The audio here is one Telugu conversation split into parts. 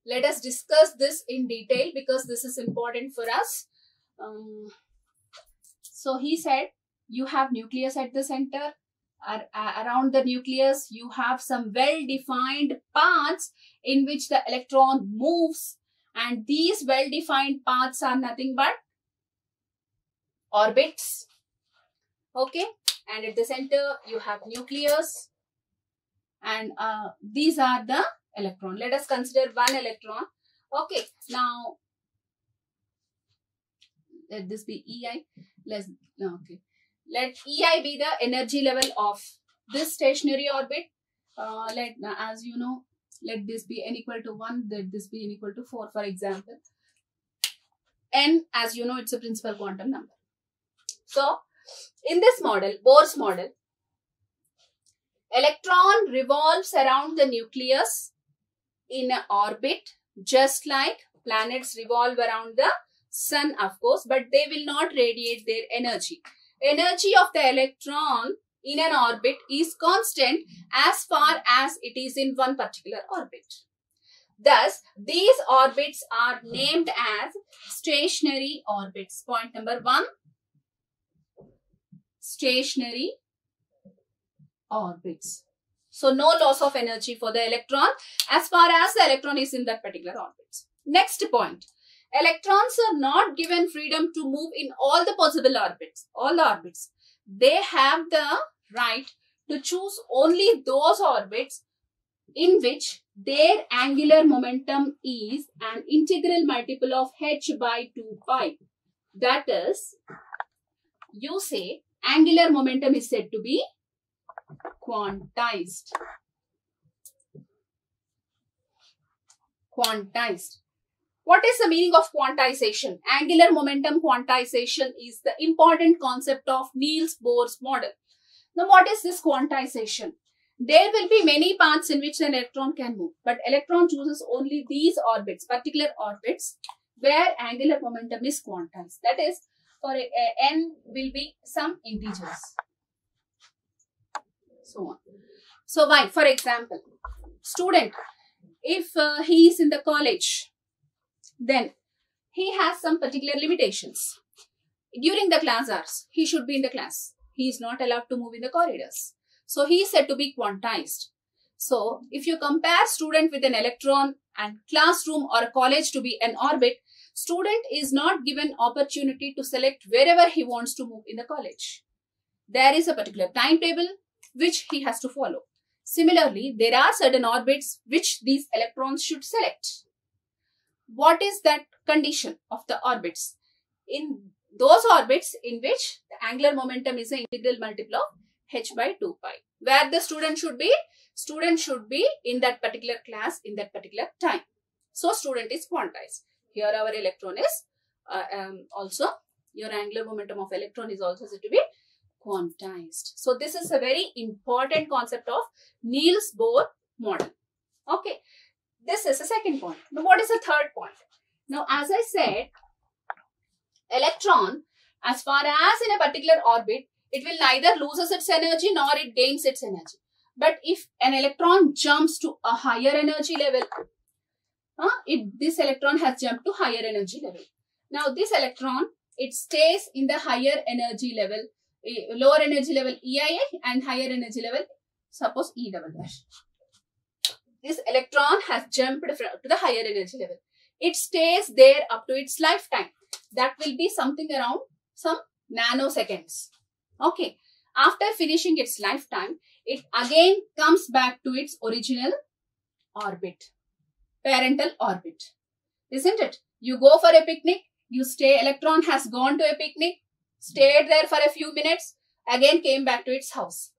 let us discuss this in detail because this is important for us. So he said you have nucleus at the center. Around the nucleus, you have some well-defined paths in which the electron moves, and these well-defined paths are nothing but orbits. Okay, and at the center you have nucleus, and these are the electron. Let us consider one electron. Okay, now let this be EI. Let EI be the energy level of this stationary orbit. As you know, let this be n equal to 1, let this be n equal to 4, for example. N, as you know, it's a principal quantum number. So, in this model, Bohr's model, electron revolves around the nucleus in an orbit, just like planets revolve around the sun, of course, but they will not radiate their energy. Energy of the electron in an orbit is constant as far as it is in one particular orbit. Thus, these orbits are named as stationary orbits. Point number 1, stationary orbits. So, no loss of energy for the electron as far as the electron is in that particular orbit. Next point. Electrons are not given freedom to move in all the possible orbits, They have the right to choose only those orbits in which their angular momentum is an integral multiple of h by 2 pi. That is, you say angular momentum is said to be quantized. What is the meaning of quantization? Angular momentum quantization is the important concept of Niels Bohr's model. Now, what is this quantization? There will be many paths in which an electron can move, but electron chooses only these orbits, particular orbits, where angular momentum is quantized. That is, for n will be some integers. So on. So, why? For example, student, if he is in the college, then he has some particular limitations. During the class hours, he should be in the class. He is not allowed to move in the corridors. So, he is said to be quantized. So, if you compare student with an electron and classroom or a college to be an orbit, student is not given opportunity to select wherever he wants to move in the college. There is a particular timetable which he has to follow. Similarly, there are certain orbits which these electrons should select. What is that condition of the orbits? In those orbits in which the angular momentum is an integral multiple of h by 2 pi. Where the student should be? Student should be in that particular class in that particular time. So, student is quantized. Here our electron is also, your angular momentum of electron is also said to be quantized. So, this is a very important concept of Niels Bohr model. Okay. This is the second point. Now, what is the third point? Now, as I said, electron, as far as in a particular orbit, it will neither loses its energy nor it gains its energy. But if an electron jumps to a higher energy level, this electron has jumped to higher energy level. Now, this electron, it stays in the higher energy level, lower energy level EIA and higher energy level, suppose E double dash. This electron has jumped to the higher energy level. It stays there up to its lifetime. That will be something around some nanoseconds. Okay. After finishing its lifetime, it again comes back to its original orbit, parental orbit. Isn't it? You go for a picnic, you stay, electron has gone to a picnic, stayed there for a few minutes, again came back to its house.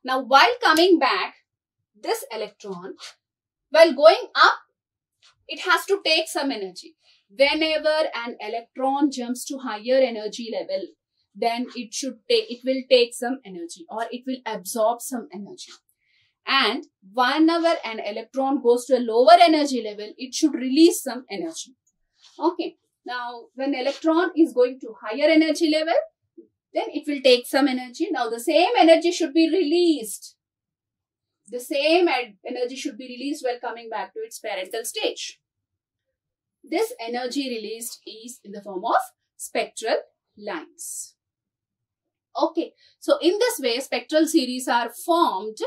Now, while coming back, this electron, while going up, it has to take some energy. Whenever an electron jumps to higher energy level, then it will take some energy or it will absorb some energy. And whenever an electron goes to a lower energy level, it should release some energy. Okay. Now, when electron is going to higher energy level, then it will take some energy. Now, the same energy should be released. The same energy should be released while coming back to its parental stage. This energy released is in the form of spectral lines. Okay, so in this way spectral series are formed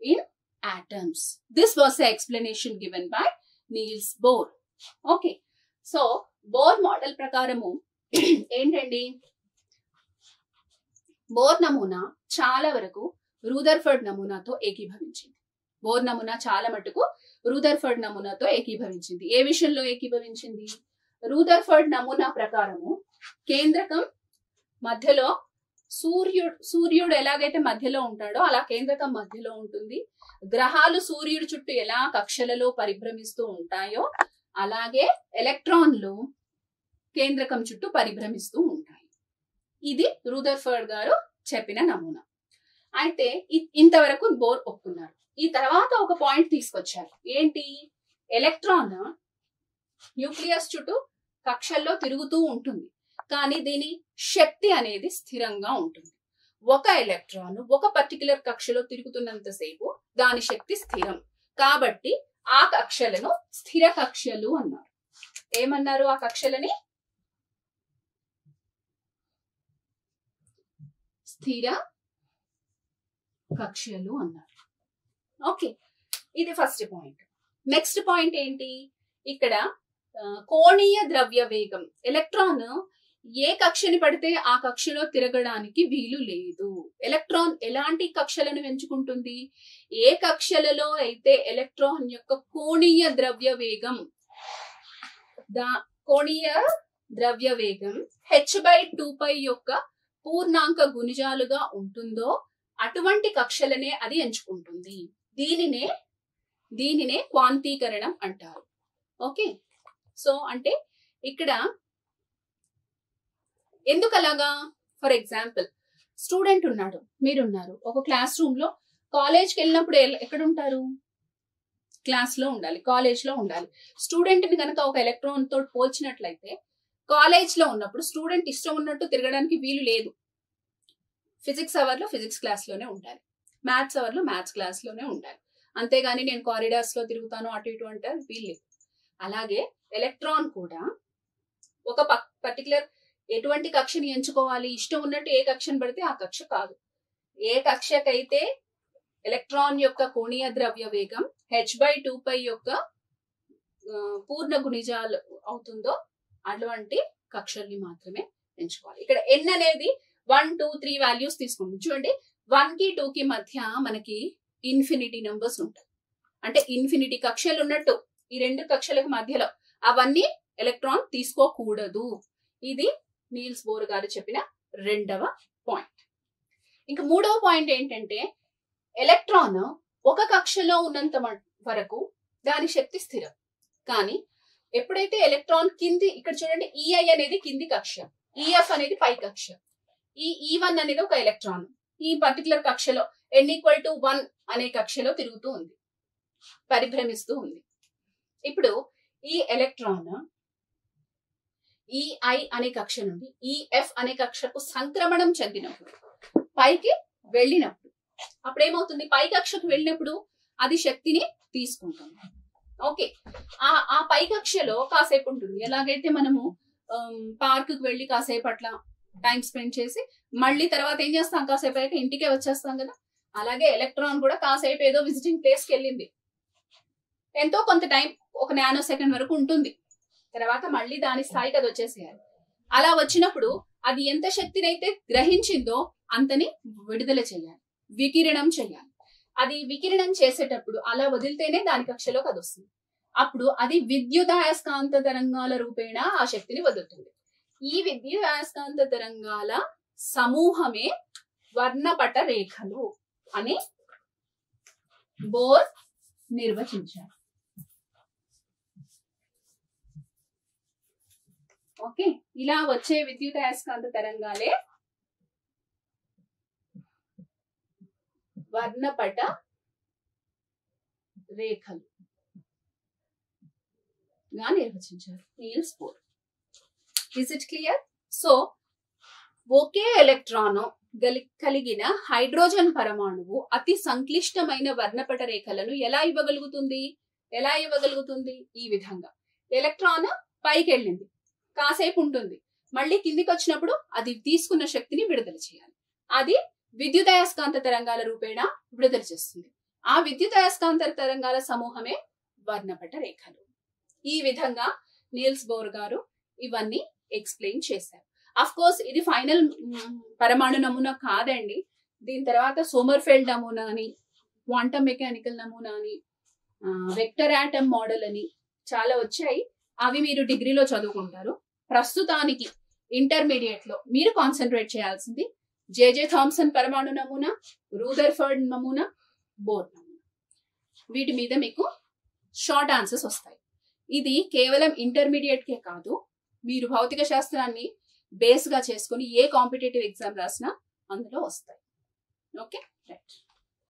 in atoms. This was the explanation given by Niels Bohr. Okay, so Bohr model ప్రకారము ఏంటండి, బోర్ నమూనా చాలా వరకు రూదర్ఫర్డ్ నమూనాతో ఏకీభవించింది. బోర్ నమూనా చాలా మటుకు రూదర్ఫర్డ్ నమూనాతో ఏకీభవించింది. ఏ విషయంలో ఏకీభవించింది? రూదర్ఫర్డ్ నమూనా ప్రకారము కేంద్రకం మధ్యలో సూర్యుడు ఎలాగైతే మధ్యలో ఉంటాడో అలా కేంద్రకం మధ్యలో ఉంటుంది. గ్రహాలు సూర్యుడి చుట్టూ ఎలా కక్షలలో పరిభ్రమిస్తూ ఉంటాయో అలాగే ఎలక్ట్రాన్లు కేంద్రకం చుట్టూ పరిభ్రమిస్తూ ఉంటాయి. ఇది రూదర్ఫర్డ్ గారు చెప్పిన నమూనా. అయితే ఇంతవరకు బోర్ ఒప్పుకున్నారు. ఈ తర్వాత ఒక పాయింట్ తీసుకొచ్చారు. ఏంటి? ఎలక్ట్రాన్ న్యూక్లియస్ చుట్టూ కక్షల్లో తిరుగుతూ ఉంటుంది, కానీ దీని శక్తి అనేది స్థిరంగా ఉంటుంది. ఒక ఎలక్ట్రాన్ ఒక పర్టికులర్ కక్షలో తిరుగుతున్నంతసేపు దాని శక్తి స్థిరం. కాబట్టి ఆ కక్షలను స్థిర కక్షలు అన్నారు. ఏమన్నారు ఆ కక్షలని? స్థిర కక్షలు అన్నారు. ఓకే, ఇది ఫస్ట్ పాయింట్. నెక్స్ట్ పాయింట్ ఏంటి? ఇక్కడ కోణీయ ద్రవ్య వేగం. ఎలక్ట్రాన్ ఏ కక్షని పడితే ఆ కక్షలో తిరగడానికి వీలు లేదు. ఎలక్ట్రాన్ ఎలాంటి కక్షలను ఎంచుకుంటుంది? ఏ కక్షలలో అయితే ఎలక్ట్రాన్ యొక్క కోణీయ ద్రవ్య వేగం h/2π యొక్క పూర్ణాంక గుణిజాలుగా ఉంటుందో అటువంటి కక్షలనే అది ఎంచుకుంటుంది. దీనినే క్వాంతీకరణం అంటారు. ఓకే, సో అంటే ఇక్కడ ఎందుకు అలాగా? ఫర్ ఎగ్జాంపుల్, స్టూడెంట్ ఉన్నాడు, మీరున్నారు, ఒక క్లాస్ రూమ్ లో. కాలేజ్కి వెళ్ళినప్పుడు ఎక్కడ ఉంటారు? క్లాస్ లో ఉండాలి, కాలేజ్ లో ఉండాలి. స్టూడెంట్ ని కనుక ఒక ఎలక్ట్రాన్ తోటి పోల్చినట్లయితే కాలేజ్ లో ఉన్నప్పుడు స్టూడెంట్ ఇష్టం ఉన్నట్టు తిరగడానికి వీలు లేదు. ఫిజిక్స్ అవర్ లో ఫిజిక్స్ క్లాస్ లోనే ఉండాలి, మ్యాథ్స్ అవర్ లో మ్యాథ్స్ క్లాస్ లోనే ఉండాలి. అంతేగాని నేను కారిడార్స్ లో తిరుగుతాను అటు ఇటు అంటే వీలు. అలాగే ఎలక్ట్రాన్ కూడా ఒక పర్టికులర్ ఎటువంటి కక్షని ఎంచుకోవాలి? ఇష్టం ఉన్నట్టు ఏ కక్షను పడితే ఆ కక్ష కాదు. ఏ కక్షకైతే ఎలక్ట్రాన్ యొక్క కోణీయ ద్రవ్య వేగం h/2π యొక్క పూర్ణ గుణిజాలు అవుతుందో అటువంటి కక్షల్ని మాత్రమే ఎంచుకోవాలి. ఇక్కడ n అనేది 1, 2, 3 వాల్యూస్ తీసుకుంటాం. చూడండి, 1 కి 2 కి మధ్య మనకి ఇన్ఫినిటీ నెంబర్స్ ఉంటాయి. అంటే ఇన్ఫినిటీ కక్షలు ఉన్నట్టు ఈ రెండు కక్షలకు మధ్యలో అవన్నీ ఎలక్ట్రాన్ తీసుకోకూడదు. ఇది నీల్స్ బోర్ గారు చెప్పిన రెండవ పాయింట్. ఇంకా మూడవ పాయింట్ ఏంటంటే, ఎలక్ట్రాన్ ఒక కక్షలో ఉన్నంత వరకు దాని శక్తి స్థిరం. కానీ ఎప్పుడైతే ఎలక్ట్రాన్ కింది, ఇక్కడ చూడండి EI అనేది కింది కక్ష, EF అనేది పై కక్ష, ఈ E1 అనేది ఒక ఎలక్ట్రాన్ ఈ పర్టికులర్ కక్షలో n=1 అనే కక్షలో తిరుగుతూ ఉంది, పరిభ్రమిస్తూ ఉంది. ఇప్పుడు ఈ ఎలక్ట్రాన్ EI అనే కక్ష నుండి EF అనే కక్షకు సంక్రమణం చెందినప్పుడు, పైకి వెళ్ళినప్పుడు, అప్పుడేమవుతుంది? పై కక్షకు వెళ్ళినప్పుడు అది శక్తిని తీసుకుంటుంది. ఓకే, ఆ పై కక్షలో కాసేపు ఉంటుంది. ఎలాగైతే మనము పార్క్ కి వెళ్ళి కాసేపు అట్లా టైం స్పెండ్ చేసి మళ్ళీ తర్వాత ఏం చేస్తాం? కాసేపు అయితే ఇంటికే వచ్చేస్తాం కదా. అలాగే ఎలక్ట్రాన్ కూడా కాసేపు ఏదో విజిటింగ్ ప్లేస్ కి వెళ్ళింది, ఎంతో కొంత టైం, 1 నానో సెకండ్ వరకు ఉంటుంది. తర్వాత మళ్ళీ దాని స్థాయికి అది వచ్చేసేయాలి. అలా వచ్చినప్పుడు అది ఎంత శక్తిని అయితే గ్రహించిందో అంతని విడుదల చేయాలి, వికిరణం చేయాలి. అది వికిరణం చేసేటప్పుడు అలా వదిలితేనే దాని కక్షలోకి అది వస్తుంది. అప్పుడు అది విద్యుదయస్కాంత తరంగాల రూపేణ ఆ శక్తిని వదులుతుంది. ఈ విద్యుదయస్కాంత తరంగాల సమూహమే వర్ణపట రేఖలు అని బోర్ నిర్వచించారు. ఓకే, ఇలా వచ్చే విద్యుదయస్కాంత తరంగాలే వర్ణపట రేఖలు గా నిర్వచించారు Niels Bohr. Is it clear? So ఒకే ఎలక్ట్రాన్ కలిగిన హైడ్రోజన్ పరమాణువు అతి సంక్లిష్టమైన వర్ణపట రేఖలను ఎలా ఇవ్వగలుగుతుంది? ఈ విధంగా ఎలక్ట్రాన్ పైకి వెళ్ళింది, కాసేపు ఉంటుంది, మళ్ళీ కిందికి వచ్చినప్పుడు అది తీసుకున్న శక్తిని విడుదల చేయాలి. అది విద్యుదయస్కాంత తరంగాల రూపేణ విడుదల చేస్తుంది. ఆ విద్యుదయస్కాంత తరంగాల సమూహమే వర్ణపట రేఖలు. ఈ విధంగా నీల్స్ బోర్ గారు ఇవన్నీ ఎక్స్ప్లెయిన్ చేశారు. అఫ్ కోర్స్ ఇది ఫైనల్ పరమాణు నమూనా కాదండి. దీని తర్వాత సోమర్ఫెల్డ్ నమూనా అని, క్వాంటమ్ మెకానికల్ నమూనా అని, వెక్టర్ ఆటమ్ మోడల్ అని చాలా వచ్చాయి. అవి మీరు డిగ్రీలో చదువుకుంటారు. ప్రస్తుతానికి ఇంటర్మీడియట్ లో మీరు కాన్సన్ట్రేట్ చేయాల్సింది జేజే థామ్సన్ పరమాణు నమూనా, రూదర్ఫర్డ్ నమూనా, బోర్ నమూనా. వీటి మీద మీకు షార్ట్ ఆన్సర్స్ వస్తాయి. ఇది కేవలం ఇంటర్మీడియట్ కే కాదు, మీరు భౌతిక శాస్త్రాన్ని బేస్ గా చేసుకుని ఏ కాంపిటేటివ్ ఎగ్జామ్ రాసినా అందులో వస్తాయి. Okay, right.